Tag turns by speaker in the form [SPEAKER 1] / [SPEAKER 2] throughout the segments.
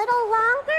[SPEAKER 1] little longer?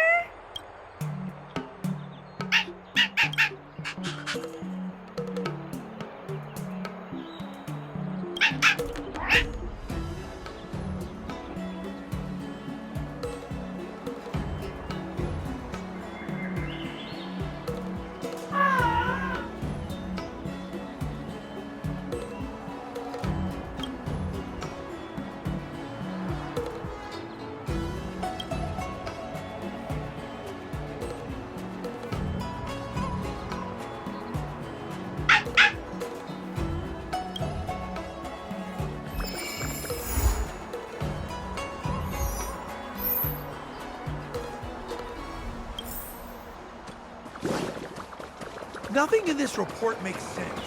[SPEAKER 2] Nothing in this report makes sense.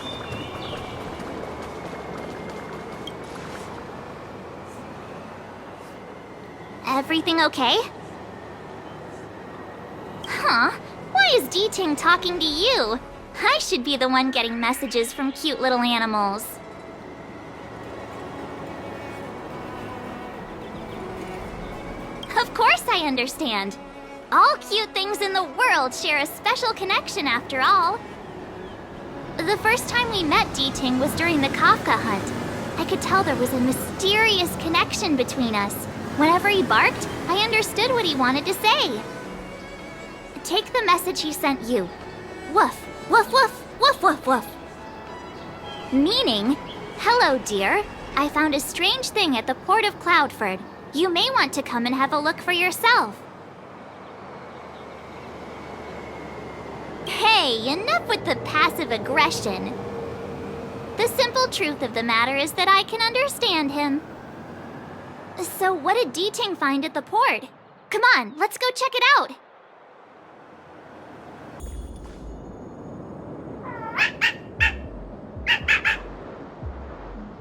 [SPEAKER 3] Everything okay? Huh? Why is Yanqing talking to you? I should be the one getting messages from cute little animals. Of course I understand. All cute things in the world share a special connection after all. The first time we met Yanqing was during the Kafka hunt. I could tell there was a mysterious connection between us. Whenever he barked, I understood what he wanted to say. Take the message he sent you. Woof, woof, woof, woof, woof, woof. Meaning, hello dear, I found a strange thing at the port of Cloudford. You may want to come and have a look for yourself. Hey, enough with the passive aggression. The simple truth of the matter is that I can understand him. So what did Yanqing find at the port? Come on, let's go check it out.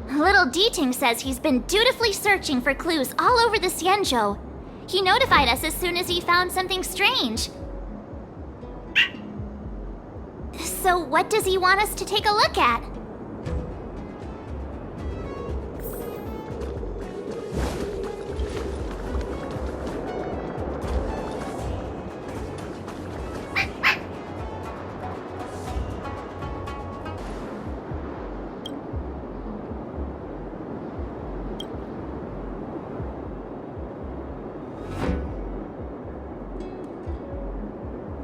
[SPEAKER 3] Little Yanqing says he's been dutifully searching for clues all over the Xianzhou. He notified us as soon as he found something strange. So what does he want us to take a look at?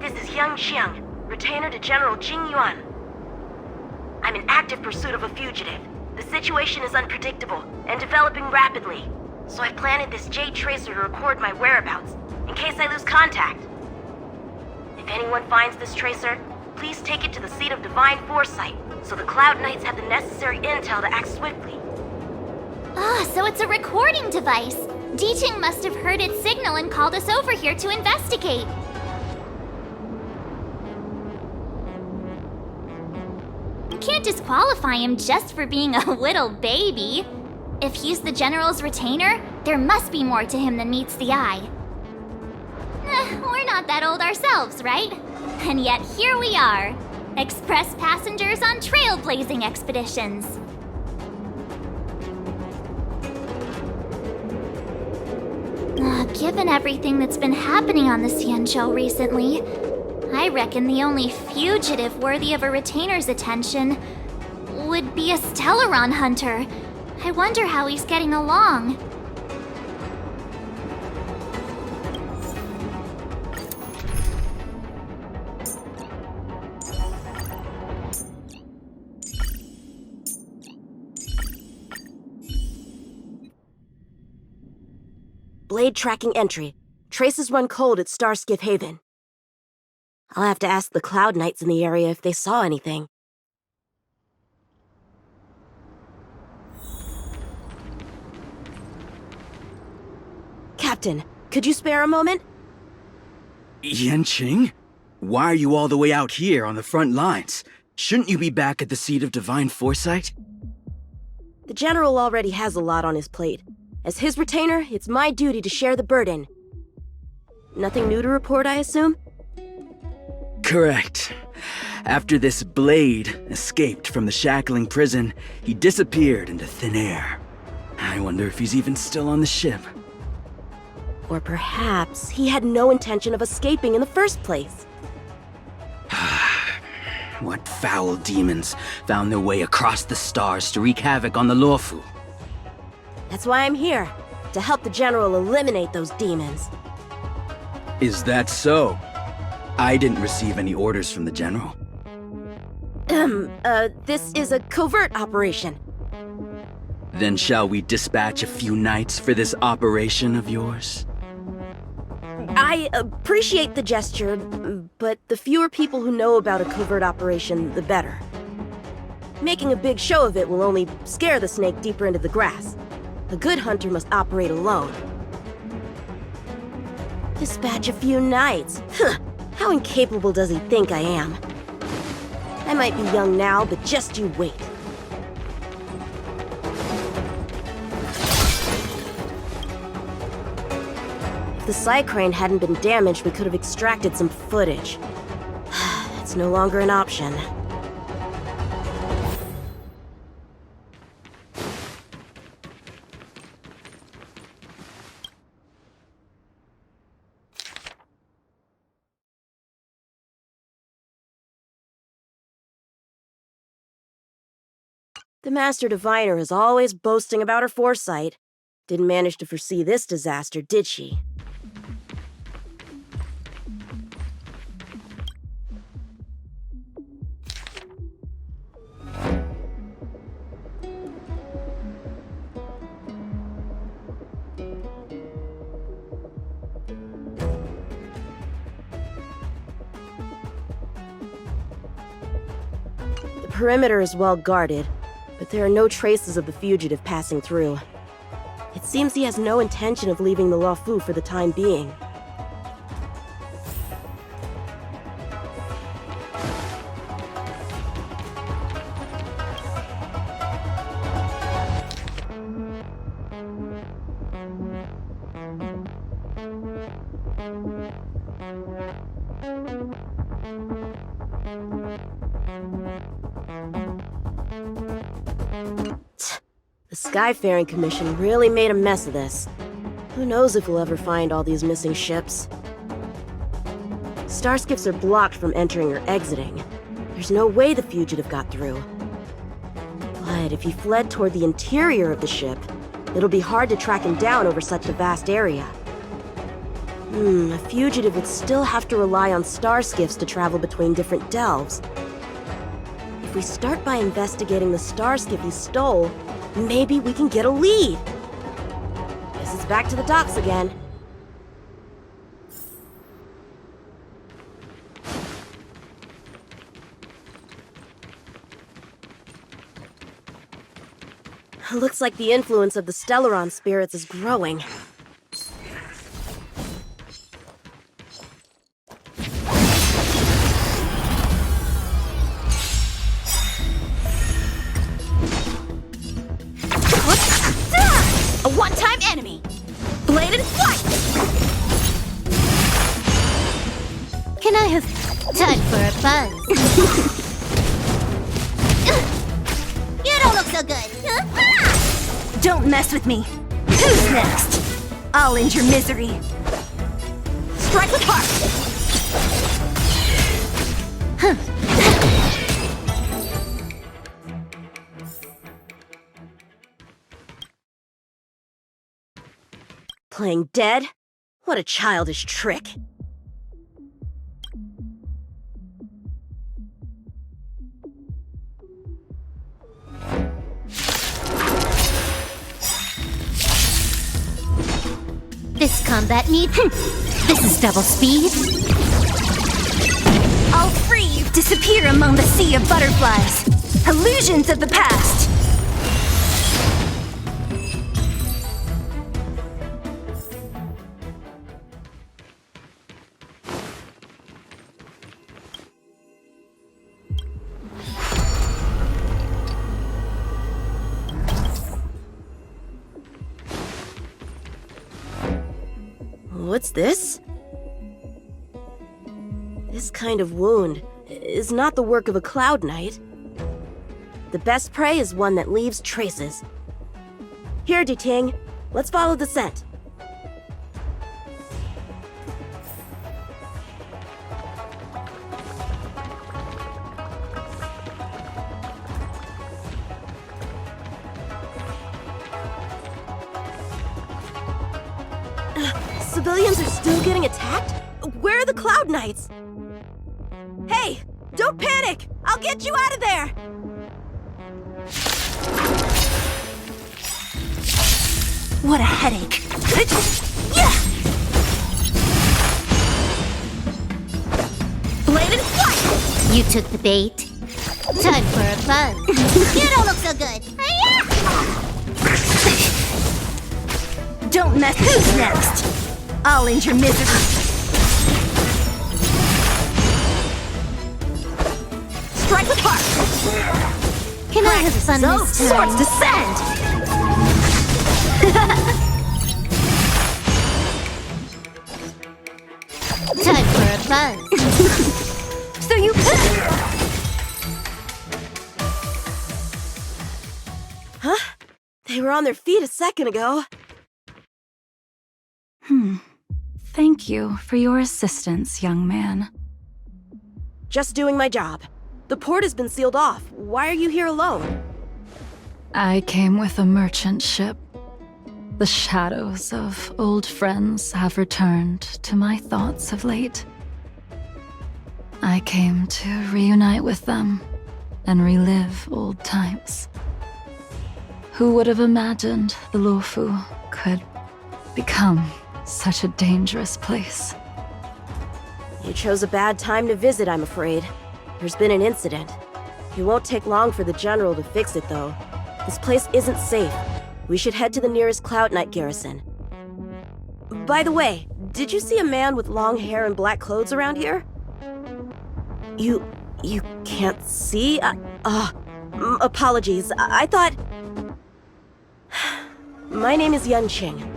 [SPEAKER 4] This is Yanqing, retainer to General Jing Yuan. I'm in active pursuit of a fugitive. The situation is unpredictable and developing rapidly, so I've planted this Jade Tracer to record my whereabouts in case I lose contact. If anyone finds this tracer, please take it to the seat of Divine Foresight so the Cloud Knights have the necessary intel to act swiftly.
[SPEAKER 3] Ah, so it's a recording device. Yanqing must have heard its signal and called us over here to investigate. Can't disqualify him just for being a little baby. If he's the General's retainer, there must be more to him than meets the eye. We're not that old ourselves, right? And yet here we are, express passengers on trailblazing expeditions. Given everything that's been happening on the Xianzhou recently, I reckon the only fugitive worthy of a retainer's attention would be a Stellaron hunter. I wonder how he's getting along.
[SPEAKER 4] Blade tracking entry. Traces run cold at Starskiff Haven. I'll have to ask the Cloud Knights in the area if they saw anything. Captain, could you spare a moment?
[SPEAKER 5] Yanqing? Why are you all the way out here on the front lines? Shouldn't you be back at the seat of Divine Foresight?
[SPEAKER 4] The General already has a lot on his plate. As his retainer, it's my duty to share the burden. Nothing new to report, I assume?
[SPEAKER 5] Correct. After this Blade escaped from the shackling prison, he disappeared into thin air. I wonder if he's even still on the ship.
[SPEAKER 4] Or perhaps he had no intention of escaping in the first place.
[SPEAKER 5] What foul demons found their way across the stars to wreak havoc on the Luofu?
[SPEAKER 4] That's why I'm here, to help the General eliminate those demons.
[SPEAKER 5] Is that so? I didn't receive any orders from the General.
[SPEAKER 4] This is a covert operation.
[SPEAKER 5] Then shall we dispatch a few knights for this operation of yours?
[SPEAKER 4] I appreciate the gesture, but the fewer people who know about a covert operation, the better. Making a big show of it will only scare the snake deeper into the grass. A good hunter must operate alone. Dispatch a few knights. Huh. How incapable does he think I am? I might be young now, but just you wait. If the Psy Crane hadn't been damaged, we could have extracted some footage. It's no longer an option. The Master Diviner is always boasting about her foresight. Didn't manage to foresee this disaster, did she? The perimeter is well guarded, but there are no traces of the fugitive passing through. It seems he has no intention of leaving the Luofu for the time being. The Skyfaring Commission really made a mess of this. Who knows if we'll ever find all these missing ships. Starskips are blocked from entering or exiting. There's no way the fugitive got through. But if he fled toward the interior of the ship, it'll be hard to track him down over such a vast area. A fugitive would still have to rely on starskiffs to travel between different delves. If we start by investigating the starskip he stole, maybe we can get a lead. Guess it's back to the docks again. Looks like the influence of the Stellaron spirits is growing.
[SPEAKER 3] A one-time enemy! Blade and flight! Can I have time for a buzz? You don't look so good!
[SPEAKER 1] Don't mess with me! Who's next? I'll end your misery!
[SPEAKER 3] Strike with heart!
[SPEAKER 4] Playing dead? What a childish trick.
[SPEAKER 3] This combat needs... This is double speed.
[SPEAKER 1] I'll free you! Disappear among the sea of butterflies! Illusions of the past!
[SPEAKER 4] What's this? This kind of wound is not the work of a Cloud Knight. The best prey is one that leaves traces. Here, Duting, let's follow the scent.
[SPEAKER 6] Civilians are still getting attacked? Where are the Cloud Knights? Hey, don't panic! I'll get you out of there!
[SPEAKER 1] What a headache.
[SPEAKER 6] Yeah!
[SPEAKER 1] Blade and flight!
[SPEAKER 3] You took the bait. Time for a buzz. You don't look so good.
[SPEAKER 1] Don't mess. Who's next? I'll end your misery. Strike with heart!
[SPEAKER 3] Can I have fun
[SPEAKER 1] So,
[SPEAKER 3] this time?
[SPEAKER 1] swords descend!
[SPEAKER 3] Time for a buzz.
[SPEAKER 1] So you
[SPEAKER 6] Huh? They were on their feet a second ago.
[SPEAKER 7] Thank you for your assistance, young man.
[SPEAKER 6] Just doing my job. The port has been sealed off. Why are you here alone?
[SPEAKER 7] I came with a merchant ship. The shadows of old friends have returned to my thoughts of late. I came to reunite with them and relive old times. Who would have imagined the Luofu could become such a dangerous place?
[SPEAKER 6] You chose a bad time to visit, I'm afraid. There's been an incident. It won't take long for the General to fix it, though. This place isn't safe. We should head to the nearest Cloud Knight garrison. By the way, did you see a man with long hair and black clothes around here? You can't see? Apologies. I thought... My name is Yanqing.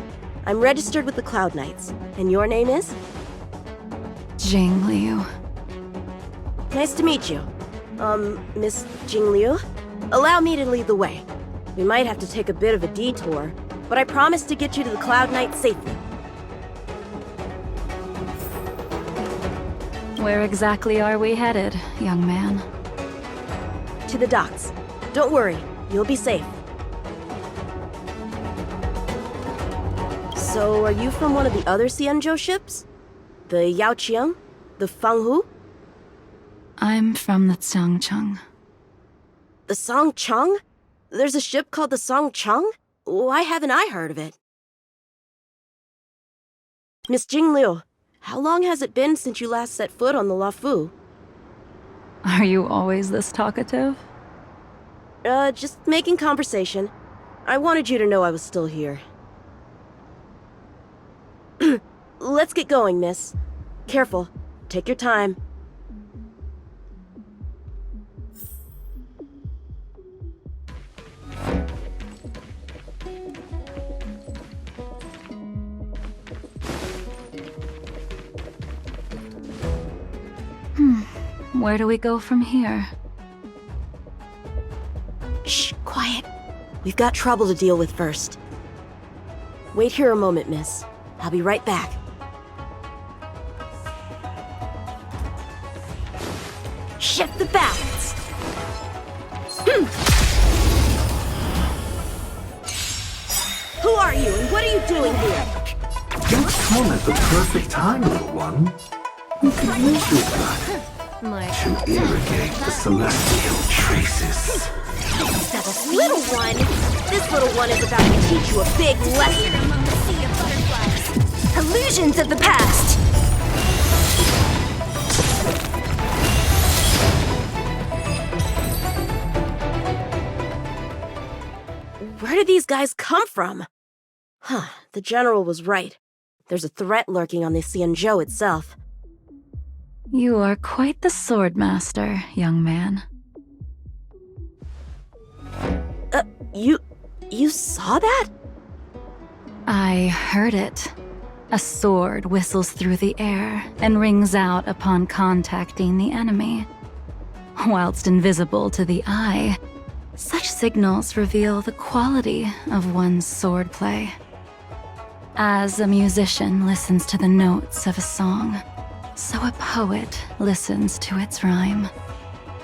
[SPEAKER 6] I'm registered with the Cloud Knights. And your name is?
[SPEAKER 7] Jing Liu.
[SPEAKER 6] Nice to meet you. Miss Jing Liu? Allow me to lead the way. We might have to take a bit of a detour, but I promise to get you to the Cloud Knight safely.
[SPEAKER 7] Where exactly are we headed, young man?
[SPEAKER 6] To the docks. Don't worry, you'll be safe. So, are you from one of the other Xianzhou ships? The Yanqing? The Fanghu?
[SPEAKER 7] I'm from the Xiangcheng.
[SPEAKER 6] The Songcheng? There's a ship called the Songcheng? Why haven't I heard of it? Miss Jing Liu, how long has it been since you last set foot on the Luofu?
[SPEAKER 7] Are you always this talkative?
[SPEAKER 6] Just making conversation. I wanted you to know I was still here. Let's get going, miss. Careful. Take your time.
[SPEAKER 7] Where do we go from here?
[SPEAKER 6] Shh, quiet. We've got trouble to deal with first. Wait here a moment, miss. I'll be right back. Shift the balance. Who are you and what are you doing here?
[SPEAKER 8] You've come at the perfect time, little one. You can use your blood to irrigate the celestial traces.
[SPEAKER 6] Little one? This little one is about to teach you a big lesson.
[SPEAKER 1] Among the sea of butterflies. Illusions of the past.
[SPEAKER 6] Where did these guys come from? Huh, the General was right. There's a threat lurking on the Xianzhou itself.
[SPEAKER 7] You are quite the sword master, young man.
[SPEAKER 6] You saw that?
[SPEAKER 7] I heard it. A sword whistles through the air and rings out upon contacting the enemy. Whilst invisible to the eye, such signals reveal the quality of one's swordplay. As a musician listens to the notes of a song, so a poet listens to its rhyme.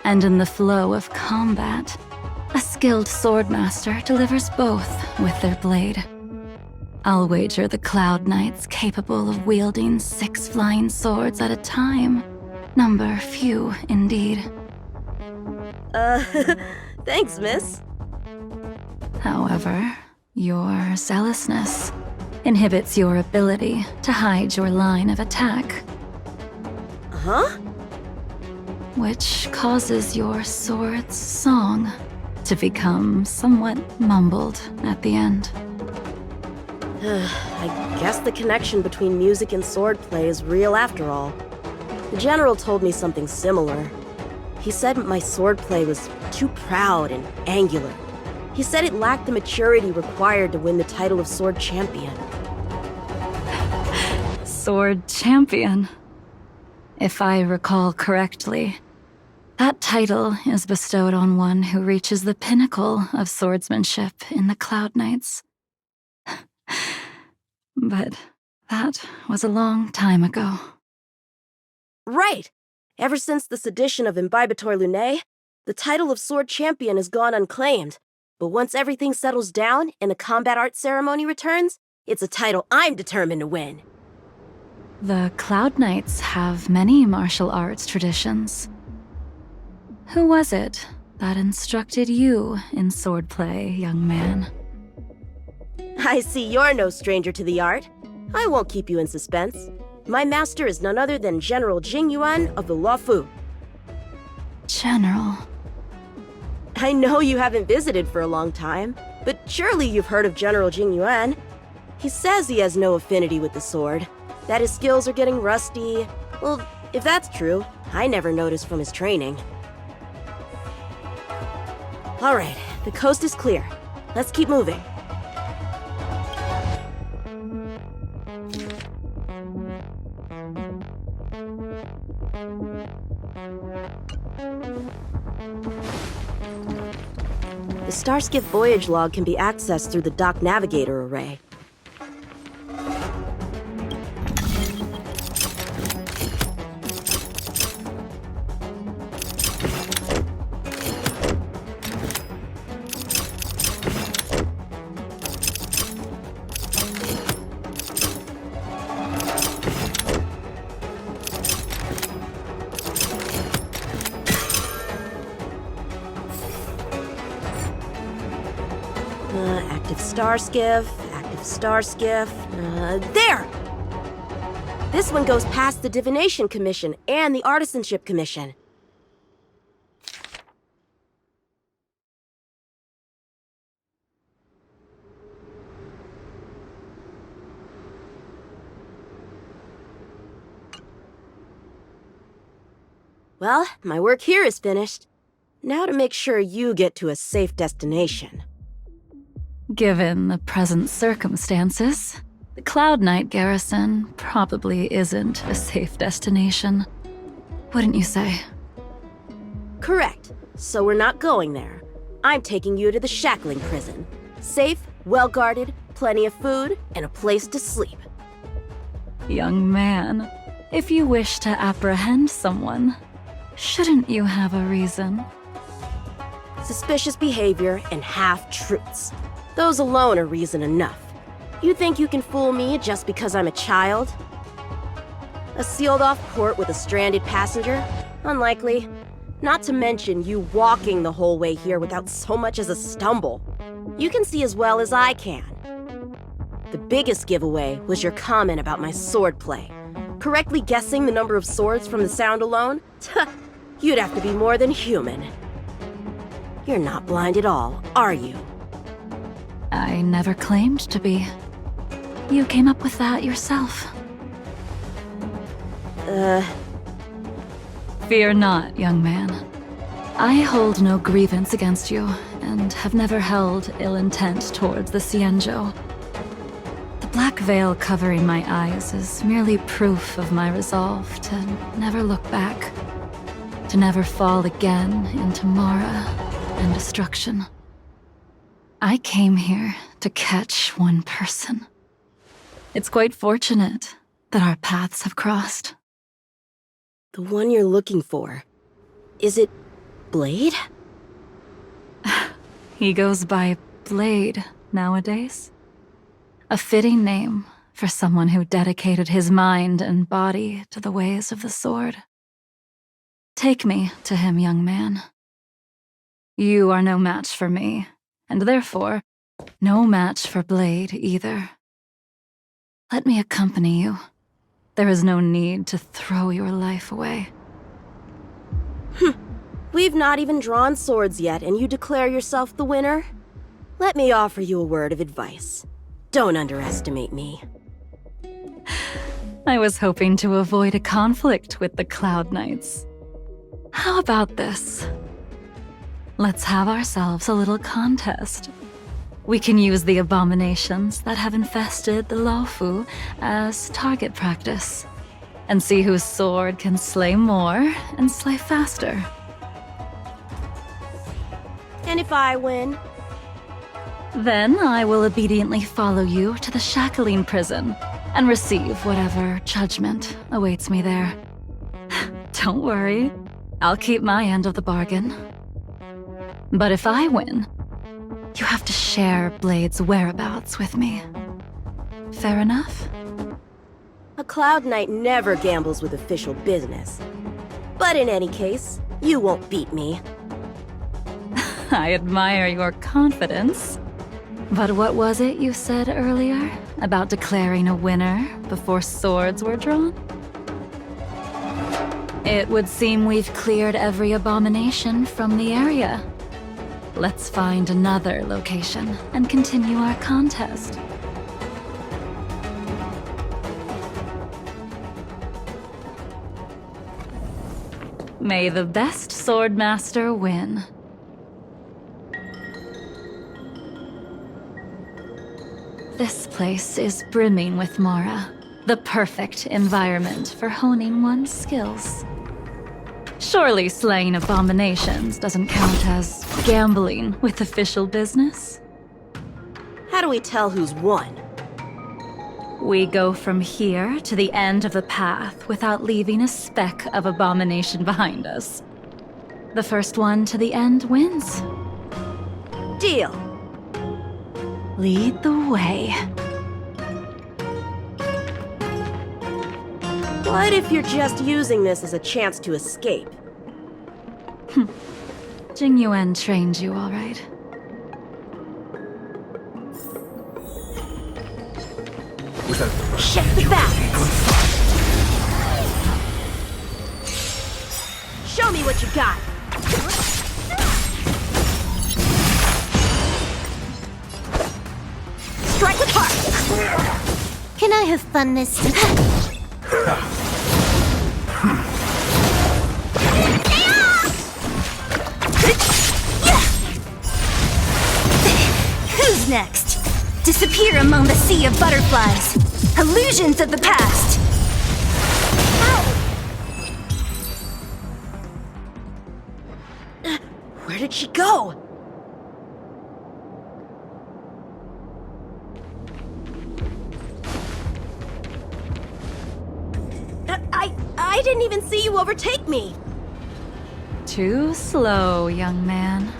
[SPEAKER 7] And in the flow of combat, a skilled swordmaster delivers both with their blade. I'll wager the Cloud Knight's capable of wielding 6 flying swords at a time. Number few, indeed.
[SPEAKER 6] Thanks, miss.
[SPEAKER 7] However, your zealousness inhibits your ability to hide your line of attack,
[SPEAKER 6] Huh?
[SPEAKER 7] which causes your sword's song to become somewhat mumbled at the end.
[SPEAKER 6] I guess the connection between music and swordplay is real after all. The general told me something similar. He said my swordplay was too proud and angular. He said it lacked the maturity required to win the title of Sword Champion.
[SPEAKER 7] Sword Champion. If I recall correctly, that title is bestowed on one who reaches the pinnacle of swordsmanship in the Cloud Knights. But that was a long time ago.
[SPEAKER 6] Right! Ever since the sedition of Imbibitor Lunae, the title of Sword Champion has gone unclaimed. But once everything settles down and the combat art ceremony returns, it's a title I'm determined to win.
[SPEAKER 7] The Cloud Knights have many martial arts traditions. Who was it that instructed you in swordplay, young man?
[SPEAKER 6] I see you're no stranger to the art. I won't keep you in suspense. My master is none other than General Jingyuan of the Luofu.
[SPEAKER 7] General.
[SPEAKER 6] I know you haven't visited for a long time, but surely you've heard of General Jingyuan. He says he has no affinity with the sword, that his skills are getting rusty. Well, if that's true, I never noticed from his training. All right, the coast is clear. Let's keep moving. The Starskiff voyage log can be accessed through the dock navigator array. Active Starskiff. There! This one goes past the Divination Commission and the Artisanship Commission. Well, my work here is finished. Now to make sure you get to a safe destination.
[SPEAKER 7] Given the present circumstances, the Cloud Knight garrison probably isn't a safe destination. Wouldn't you say?
[SPEAKER 6] Correct. So we're not going there. I'm taking you to the Shackling prison. Safe, well-guarded, plenty of food, and a place to sleep.
[SPEAKER 7] Young man, if you wish to apprehend someone, shouldn't you have a reason?
[SPEAKER 6] Suspicious behavior and half-truths. Those alone are reason enough. You think you can fool me just because I'm a child? A sealed-off port with a stranded passenger? Unlikely. Not to mention you walking the whole way here without so much as a stumble. You can see as well as I can. The biggest giveaway was your comment about my swordplay. Correctly guessing the number of swords from the sound alone? You'd have to be more than human. You're not blind at all, are you?
[SPEAKER 7] I never claimed to be. You came up with that yourself. Fear not, young man. I hold no grievance against you, and have never held ill intent towards the Xianzhou. The black veil covering my eyes is merely proof of my resolve to never look back, to never fall again into Mara and destruction. I came here to catch one person. It's quite fortunate that our paths have crossed.
[SPEAKER 6] The one you're looking for. Is it Blade?
[SPEAKER 7] He goes by Blade nowadays. A fitting name for someone who dedicated his mind and body to the ways of the sword. Take me to him, young man. You are no match for me, and therefore, no match for Blade either. Let me accompany you. There is no need to throw your life away.
[SPEAKER 6] We've not even drawn swords yet, and you declare yourself the winner? Let me offer you a word of advice. Don't underestimate me.
[SPEAKER 7] I was hoping to avoid a conflict with the Cloud Knights. How about this? Let's have ourselves a little contest. We can use the abominations that have infested the Luofu as target practice, and see whose sword can slay more and slay faster.
[SPEAKER 6] And if I win?
[SPEAKER 7] Then I will obediently follow you to the Shackling prison and receive whatever judgment awaits me there. Don't worry, I'll keep my end of the bargain. But if I win, you have to share Blade's whereabouts with me. Fair enough?
[SPEAKER 6] A Cloud Knight never gambles with official business. But in any case, you won't beat me.
[SPEAKER 7] I admire your confidence. But what was it you said earlier about declaring a winner before swords were drawn? It would seem we've cleared every abomination from the area. Let's find another location and continue our contest. May the best swordmaster win. This place is brimming with Mara, the perfect environment for honing one's skills. Surely slaying abominations doesn't count as gambling with official business?
[SPEAKER 6] How do we tell who's won?
[SPEAKER 7] We go from here to the end of the path without leaving a speck of abomination behind us. The first one to the end wins.
[SPEAKER 6] Deal.
[SPEAKER 7] Lead the way.
[SPEAKER 6] What if you're just using this as a chance to escape?
[SPEAKER 7] Jing Yuan trained you all right.
[SPEAKER 6] Check the balance! Show me what you got! Strike with heart!
[SPEAKER 3] Can I have fun this time?
[SPEAKER 1] Who's next? Disappear among the sea of butterflies. Illusions of the past.
[SPEAKER 6] Where did she go? I didn't even see you overtake me.
[SPEAKER 7] Too slow, young man.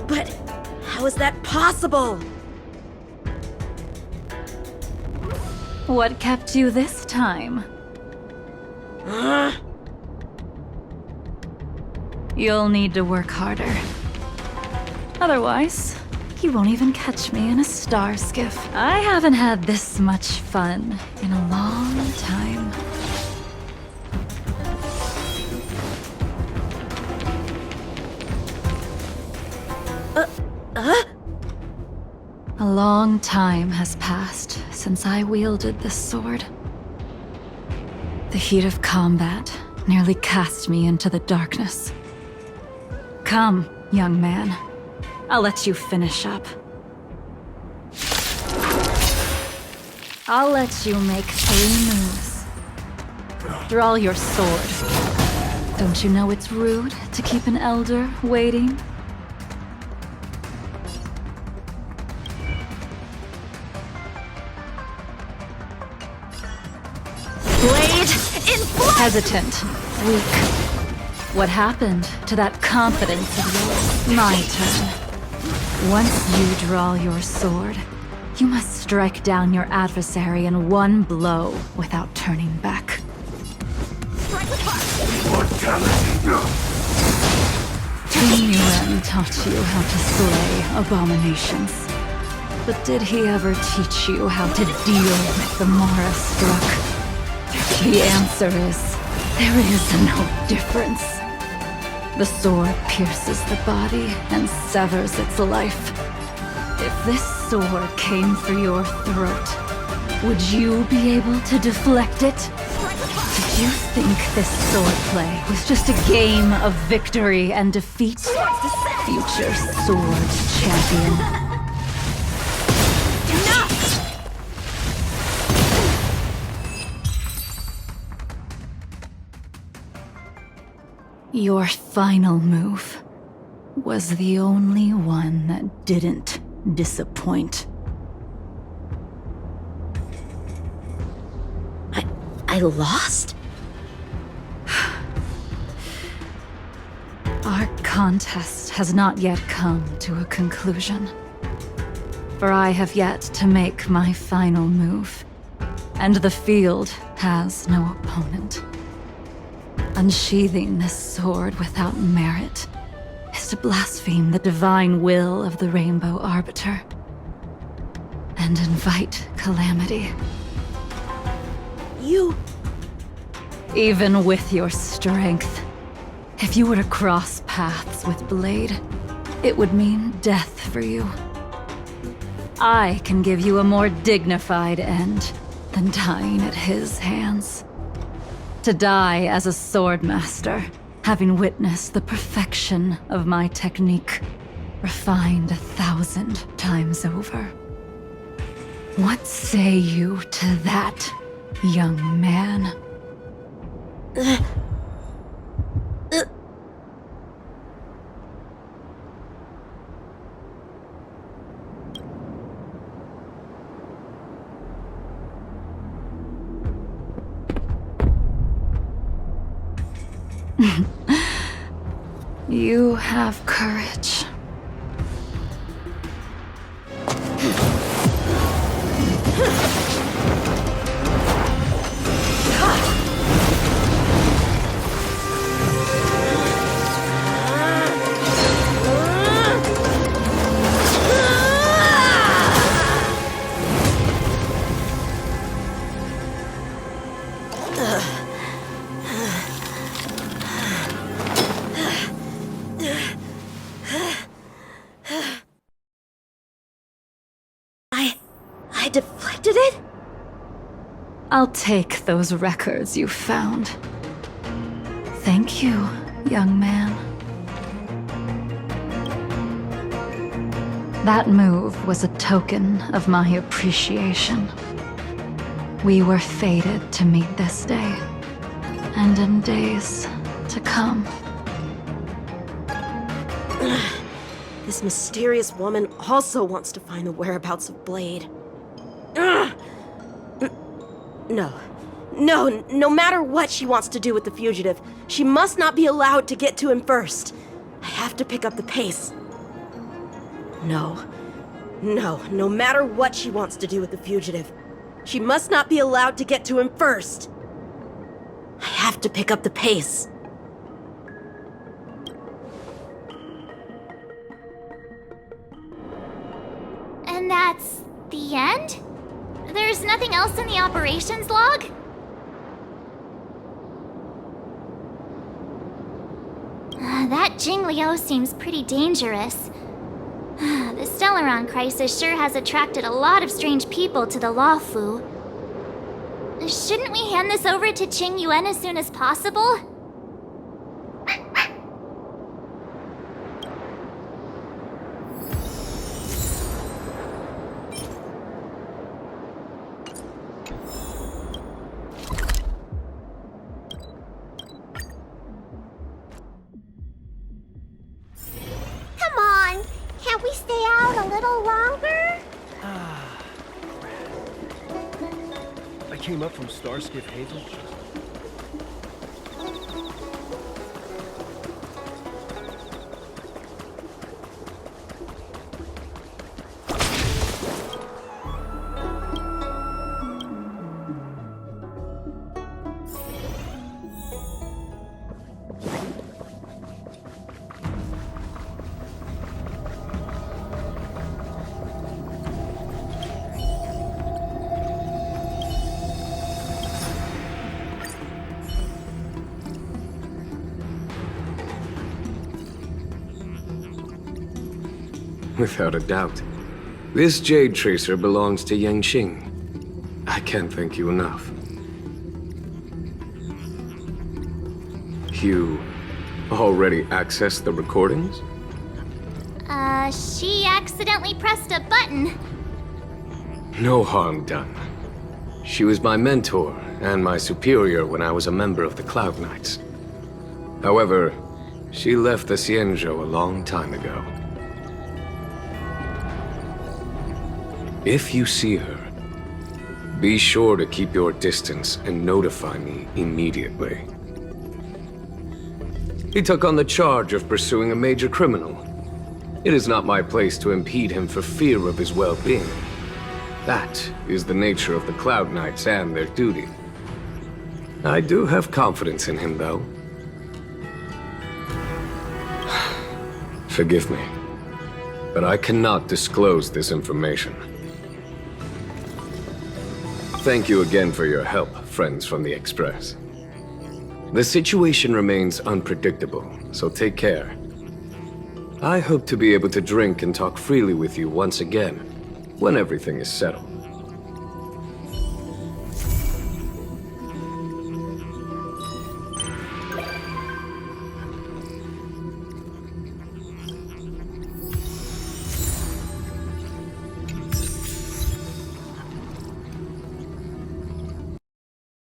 [SPEAKER 6] But how is that possible?
[SPEAKER 7] What kept you this time? You'll need to work harder. Otherwise, you won't even catch me in a star skiff. I haven't had this much fun in a long time. A long time has passed since I wielded this sword. The heat of combat nearly cast me into the darkness. Come, young man. I'll let you finish up. I'll let you make 3 moves. Draw your sword. Don't you know it's rude to keep an elder waiting?
[SPEAKER 1] Blade, In blood!
[SPEAKER 7] Hesitant, weak. What happened to that confidence of yours? My turn. Once you draw your sword, you must strike down your adversary in one blow without turning back.
[SPEAKER 8] Mortality, no.
[SPEAKER 7] Qing Yuan taught you how to slay abominations. But did he ever teach you how to deal with the Mara struck? The answer is, there is no difference. The sword pierces the body and severs its life. If this sword came for your throat, would you be able to deflect it? Did you think this swordplay was just a game of victory and defeat? Future sword champion. Your final move was the only one that didn't disappoint.
[SPEAKER 6] I lost?
[SPEAKER 7] Our contest has not yet come to a conclusion. For I have yet to make my final move, and the field has no opponent. Unsheathing this sword without merit is to blaspheme the divine will of the Rainbow Arbiter and invite calamity.
[SPEAKER 6] You...
[SPEAKER 7] Even with your strength, if you were to cross paths with Blade, it would mean death for you. I can give you a more dignified end than dying at his hands. To die as a swordmaster, having witnessed the perfection of my technique, refined 1,000 times over. What say you to that, young man? You have courage.
[SPEAKER 6] I deflected it?
[SPEAKER 7] I'll take those records you found. Thank you, young man. That move was a token of my appreciation. We were fated to meet this day, and in days to come.
[SPEAKER 6] This mysterious woman also wants to find the whereabouts of Blade. No matter what she wants to do with the fugitive, she must not be allowed to get to him first. I have to pick up the pace. No matter what she wants to do with the fugitive, she must not be allowed to get to him first. I have to pick up the pace.
[SPEAKER 3] And that's the end? There's nothing else in the operations log? That Jing Liu seems pretty dangerous. The Stellaron crisis sure has attracted a lot of strange people to the Luofu. Shouldn't we hand this over to Qing Yuan as soon as possible?
[SPEAKER 9] Come on, can't we stay out a little longer?
[SPEAKER 10] I came up from Starskiff Haven Without a doubt. This Jade Tracer belongs to Yanqing. I can't thank you enough. You already accessed the recordings?
[SPEAKER 3] She accidentally pressed a button.
[SPEAKER 10] No harm done. She was my mentor and my superior when I was a member of the Cloud Knights. However, she left the Xianzhou a long time ago. If you see her, be sure to keep your distance and notify me immediately. He took on the charge of pursuing a major criminal. It is not my place to impede him for fear of his well-being. That is the nature of the Cloud Knights and their duty. I do have confidence in him, though. Forgive me, but I cannot disclose this information. Thank you again for your help, friends from the Express. The situation remains unpredictable, so take care. I hope to be able to drink and talk freely with you once again, when everything is settled.